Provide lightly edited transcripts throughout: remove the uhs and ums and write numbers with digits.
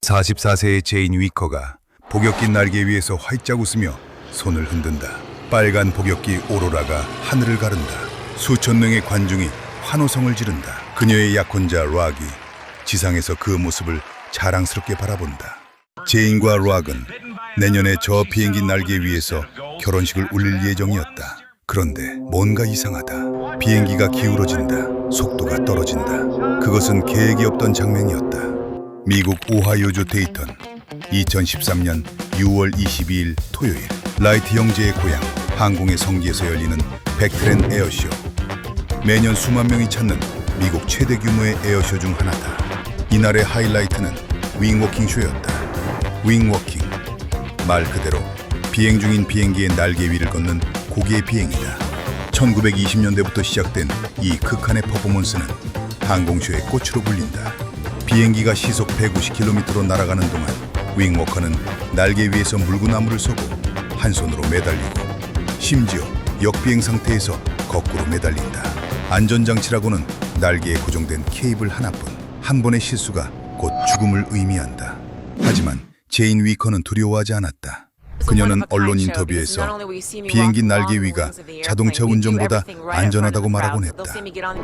44세의 제인 위커가 복엽기 날개 위에서 활짝 웃으며 손을 흔든다. 빨간 복엽기 오로라가 하늘을 가른다. 수천 명의 관중이 환호성을 지른다. 그녀의 약혼자 락이 지상에서 그 모습을 자랑스럽게 바라본다. 제인과 락은 내년에 저 비행기 날개 위에서 결혼식을 올릴 예정이었다. 그런데 뭔가 이상하다. 비행기가 기울어진다. 속도가 떨어진다. 그것은 계획이 없던 장면이었다. 미국 오하이오주 데이턴, 2013년 6월 22일 토요일, 라이트 형제의 고향 항공의 성지에서 열리는 백트렌 에어쇼. 매년 수만 명이 찾는 미국 최대 규모의 에어쇼 중 하나다. 이날의 하이라이트는 윙워킹 쇼였다. 윙워킹, 말 그대로 비행 중인 비행기의 날개 위를 걷는 고기의 비행이다. 1920년대부터 시작된 이 극한의 퍼포먼스는 항공쇼의 꽃으로 불린다. 비행기가 시속 150km로 날아가는 동안 윙워커는 날개 위에서 물구나무를 서고 한 손으로 매달리고 심지어 역비행 상태에서 거꾸로 매달린다. 안전장치라고는 날개에 고정된 케이블 하나뿐. 한 번의 실수가 곧 죽음을 의미한다. 하지만 제인 위커는 두려워하지 않았다. 그녀는 언론 인터뷰에서 비행기 날개 위가 자동차 운전보다 안전하다고 말하곤 했다.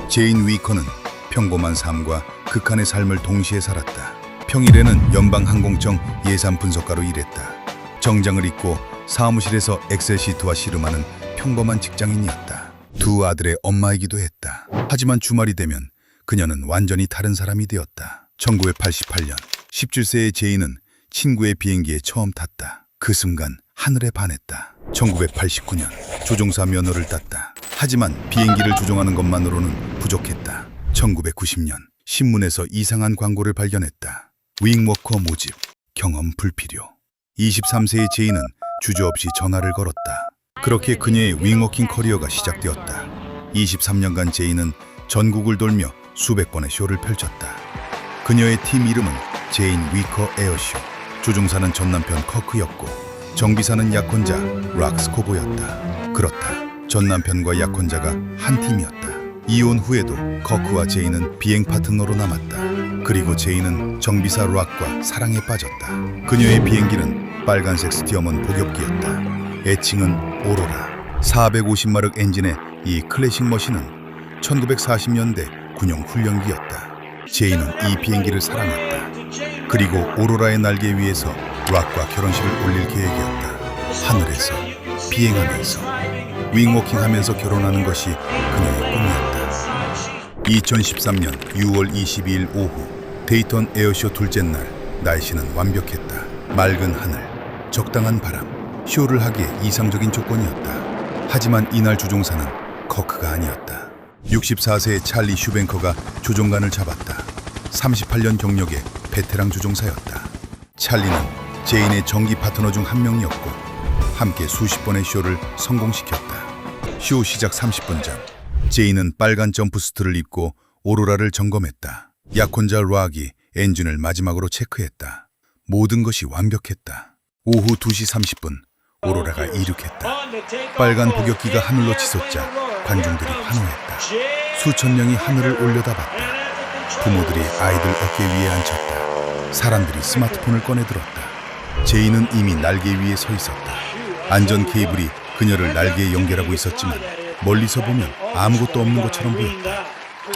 제인 위커는 평범한 삶과 극한의 삶을 동시에 살았다. 평일에는 연방항공청 예산 분석가로 일했다. 정장을 입고 사무실에서 엑셀 시트와 씨름하는 평범한 직장인이었다. 두 아들의 엄마이기도 했다. 하지만 주말이 되면 그녀는 완전히 다른 사람이 되었다. 1988년 17세의 제인은 친구의 비행기에 처음 탔다. 그 순간 하늘에 반했다. 1989년 조종사 면허를 땄다. 하지만 비행기를 조종하는 것만으로는 부족했다. 1990년 신문에서 이상한 광고를 발견했다. 윙워커 모집, 경험 불필요. 23세의 제인은 주저없이 전화를 걸었다. 그렇게 그녀의 윙워킹 커리어가 시작되었다. 23년간 제인은 전국을 돌며 수백 번의 쇼를 펼쳤다. 그녀의 팀 이름은 제인 위커 에어쇼. 조종사는 전남편 커크였고 정비사는 약혼자 락스코보였다. 그렇다. 전남편과 약혼자가 한 팀이었다. 이혼 후에도 커크와 제인은 비행 파트너로 남았다. 그리고 제인은 정비사 락과 사랑에 빠졌다. 그녀의 비행기는 빨간색 스티어먼 복엽기였다. 애칭은 오로라. 450마력 엔진의 이 클래식 머신은 1940년대 군용 훈련기였다. 제인은 이 비행기를 사랑했다. 그리고 오로라의 날개 위에서 락과 결혼식을 올릴 계획이었다. 하늘에서, 비행하면서, 윙워킹하면서 결혼하는 것이 그녀의 꿈이었다. 2013년 6월 22일 오후, 데이턴 에어쇼 둘째 날, 날씨는 완벽했다. 맑은 하늘, 적당한 바람, 쇼를 하기에 이상적인 조건이었다. 하지만 이날 조종사는 커크가 아니었다. 64세의 찰리 슈뱅커가 조종관을 잡았다. 38년 경력의 베테랑 조종사였다. 찰리는 제인의 정기 파트너 중 한 명이었고 함께 수십 번의 쇼를 성공시켰다. 쇼 시작 30분 전, 제인은 빨간 점프수트를 입고 오로라를 점검했다. 약혼자 락이 엔진을 마지막으로 체크했다. 모든 것이 완벽했다. 오후 2시 30분, 오로라가 이륙했다. 빨간 복엽기가 하늘로 치솟자 관중들이 환호했다. 수천 명이 하늘을 올려다봤다. 부모들이 아이들 어깨 위에 앉혔다. 사람들이 스마트폰을 꺼내들었다. 제인은 이미 날개 위에 서 있었다. 안전 케이블이 그녀를 날개에 연결하고 있었지만 멀리서 보면 아무것도 없는 것처럼 보였다.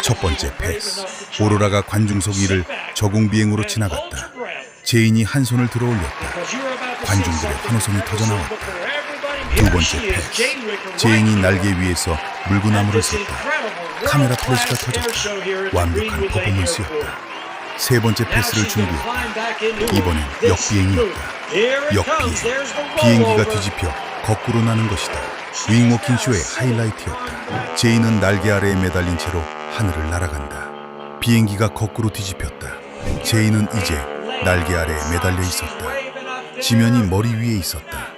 첫 번째 패스. 오로라가 관중석 위를 저공 비행으로 지나갔다. 제인이 한 손을 들어 올렸다. 관중들의 환호성이 터져나왔다. 두 번째 패스. 제인이 날개 위에서 물구나무를 섰다. 카메라 플래시가 터졌다. 완벽한 퍼포먼스였다. 세 번째 패스를 준비했다. 이번엔 역비행이었다. 역비행. 비행기가 뒤집혀 거꾸로 나는 것이다. 윙워킹 쇼의 하이라이트였다. 제인은 날개 아래에 매달린 채로 하늘을 날아간다. 비행기가 거꾸로 뒤집혔다. 제인은 이제 날개 아래에 매달려 있었다. 지면이 머리 위에 있었다.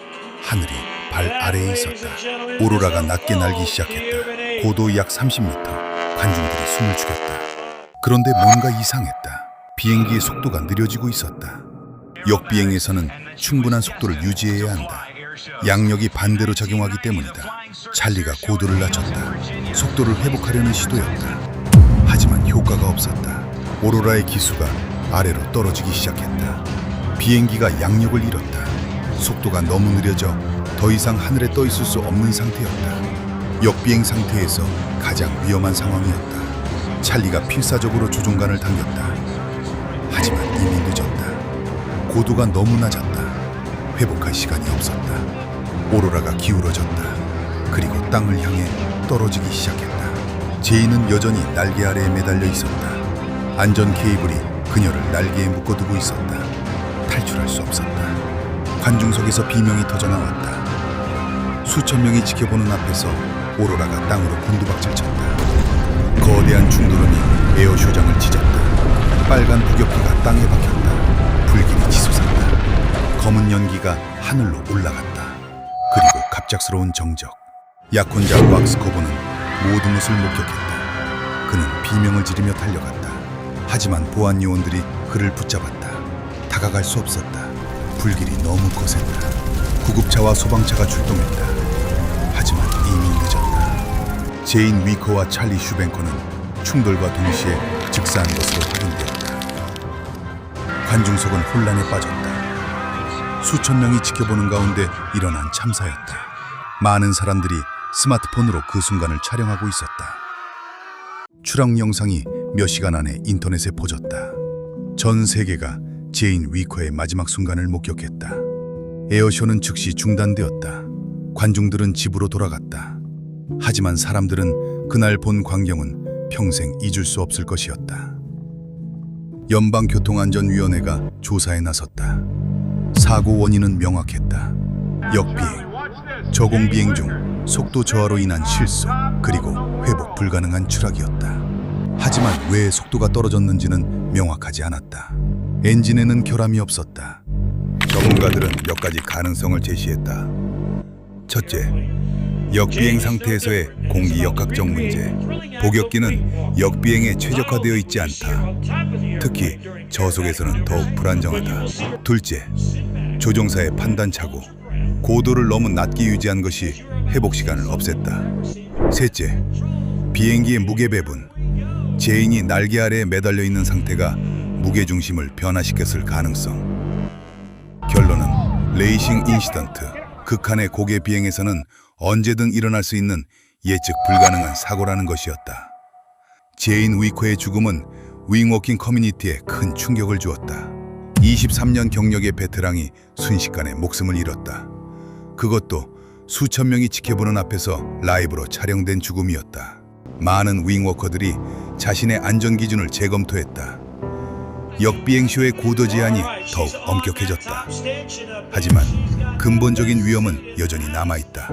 하늘이 발 아래에 있었다. 오로라가 낮게 날기 시작했다. 고도 약 30m. 관중들이 숨을 죽였다. 그런데 뭔가 이상했다. 비행기의 속도가 느려지고 있었다. 역비행에서는 충분한 속도를 유지해야 한다. 양력이 반대로 작용하기 때문이다. 찰리가 고도를 낮췄다. 속도를 회복하려는 시도였다. 하지만 효과가 없었다. 오로라의 기수가 아래로 떨어지기 시작했다. 비행기가 양력을 잃었다. 속도가 너무 느려져 더 이상 하늘에 떠 있을 수 없는 상태였다. 역비행 상태에서 가장 위험한 상황이었다. 찰리가 필사적으로 조종관을 당겼다. 하지만 이미 늦었다. 고도가 너무 낮았다. 회복할 시간이 없었다. 오로라가 기울어졌다. 그리고 땅을 향해 떨어지기 시작했다. 제이는 여전히 날개 아래에 매달려 있었다. 안전 케이블이 그녀를 날개에 묶어두고 있었다. 탈출할 수 없었다. 관중석에서 비명이 터져나왔다. 수천 명이 지켜보는 앞에서 오로라가 땅으로 곤두박질 쳤다. 거대한 충돌음이 에어쇼장을 찢었다. 빨간 폭격기가 땅에 박혔다. 불길이 치솟았다. 검은 연기가 하늘로 올라갔다. 그리고 갑작스러운 정적. 약혼자 왁스코버는 모든 것을 목격했다. 그는 비명을 지르며 달려갔다. 하지만 보안 요원들이 그를 붙잡았다. 다가갈 수 없었다. 불길이 너무 거셌다. 구급차와 소방차가 출동했다. 하지만 이미 늦었다. 제인 위커와 찰리 슈뱅커는 충돌과 동시에 즉사한 것으로 확인되었다. 관중석은 혼란에 빠졌다. 수천 명이 지켜보는 가운데 일어난 참사였다. 많은 사람들이 스마트폰으로 그 순간을 촬영하고 있었다. 추락 영상이 몇 시간 안에 인터넷에 퍼졌다. 전 세계가 제인 위커의 마지막 순간을 목격했다. 에어쇼는 즉시 중단되었다. 관중들은 집으로 돌아갔다. 하지만 사람들은 그날 본 광경은 평생 잊을 수 없을 것이었다. 연방교통안전위원회가 조사에 나섰다. 사고 원인은 명확했다. 역비행, 저공비행 중 속도 저하로 인한 실수, 그리고 회복 불가능한 추락이었다. 하지만 왜 속도가 떨어졌는지는 명확하지 않았다. 엔진에는 결함이 없었다. 전문가들은 몇 가지 가능성을 제시했다. 첫째, 역비행 상태에서의 공기 역학적 문제. 복역기는 역비행에 최적화되어 있지 않다. 특히 저속에서는 더욱 불안정하다. 둘째, 조종사의 판단 착오. 고도를 너무 낮게 유지한 것이 회복 시간을 없앴다. 셋째, 비행기의 무게 배분. 제인이 날개 아래에 매달려 있는 상태가 무게 중심을 변화시켰을 가능성. 결론은 레이싱 인시던트. 극한의 고개 비행에서는 언제든 일어날 수 있는 예측 불가능한 사고라는 것이었다. 제인 위커의 죽음은 윙워킹 커뮤니티에 큰 충격을 주었다. 23년 경력의 베테랑이 순식간에 목숨을 잃었다. 그것도 수천 명이 지켜보는 앞에서 라이브로 촬영된 죽음이었다. 많은 윙워커들이 자신의 안전 기준을 재검토했다. 역비행쇼의 고도 제한이 더욱 엄격해졌다. 하지만 근본적인 위험은 여전히 남아있다.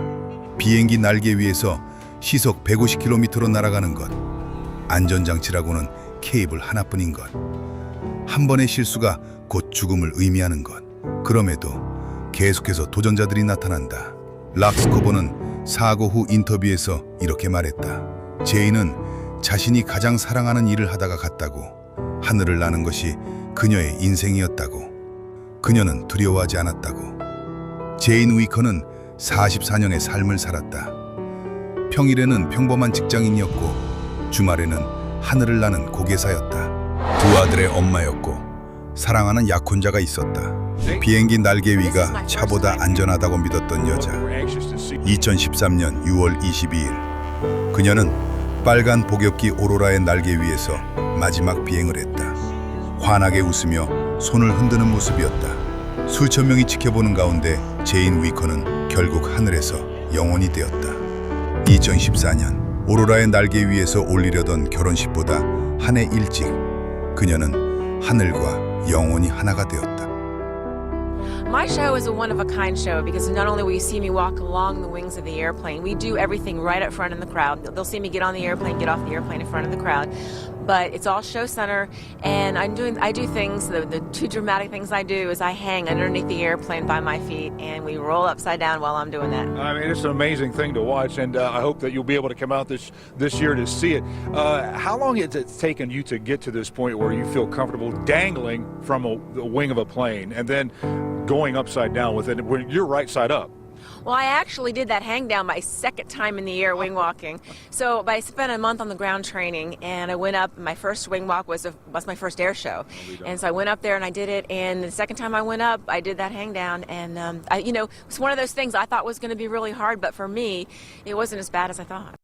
비행기 날개 위에서 시속 150km로 날아가는 것. 안전장치라고는 케이블 하나뿐인 것. 한 번의 실수가 곧 죽음을 의미하는 것. 그럼에도 계속해서 도전자들이 나타난다. 락스코버는 사고 후 인터뷰에서 이렇게 말했다. 제인은 자신이 가장 사랑하는 일을 하다가 갔다고. 하늘을 나는 것이 그녀의 인생이었다고. 그녀는 두려워하지 않았다고. 제인 위커는 44년의 삶을 살았다. 평일에는 평범한 직장인이었고 주말에는 하늘을 나는 고개사였다. 두 아들의 엄마였고 사랑하는 약혼자가 있었다. 비행기 날개 위가 차보다 안전하다고 믿었던 여자. 2013년 6월 22일 그녀는 빨간 복역기 오로라의 날개 위에서 마지막 비행을 했다. 환하게 웃으며 손을 흔드는 모습이었다. 수천 명이 지켜보는 가운데 제인 위커는 결국 하늘에서 영원히 되었다. 2014년 오로라의 날개 위에서 올리려던 결혼식보다 한 해 일찍 그녀는 하늘과 영원히 하나가 되었다. My show is a one-of-a-kind show because not only will you see me walk along the wings of the airplane, we do everything right up front in the crowd. They'll see me get on the airplane, get off the airplane in front of the crowd. But it's all show center, and I do things. The two dramatic things I do is I hang underneath the airplane by my feet, and we roll upside down while I'm doing that. I mean, it's an amazing thing to watch, and I hope that you'll be able to come out this year to see it. How long has it taken you to get to this point where you feel comfortable dangling from the wing of a plane and then going upside down with it when you're right side up? Well, I actually did that hang down my second time in the air wing walking. So I spent a month on the ground training, and I went up. My first wing walk was my first air show, and so I went up there and I did it. And the second time I went up, I did that hang down, and it's one of those things I thought was going to be really hard, but for me, it wasn't as bad as I thought.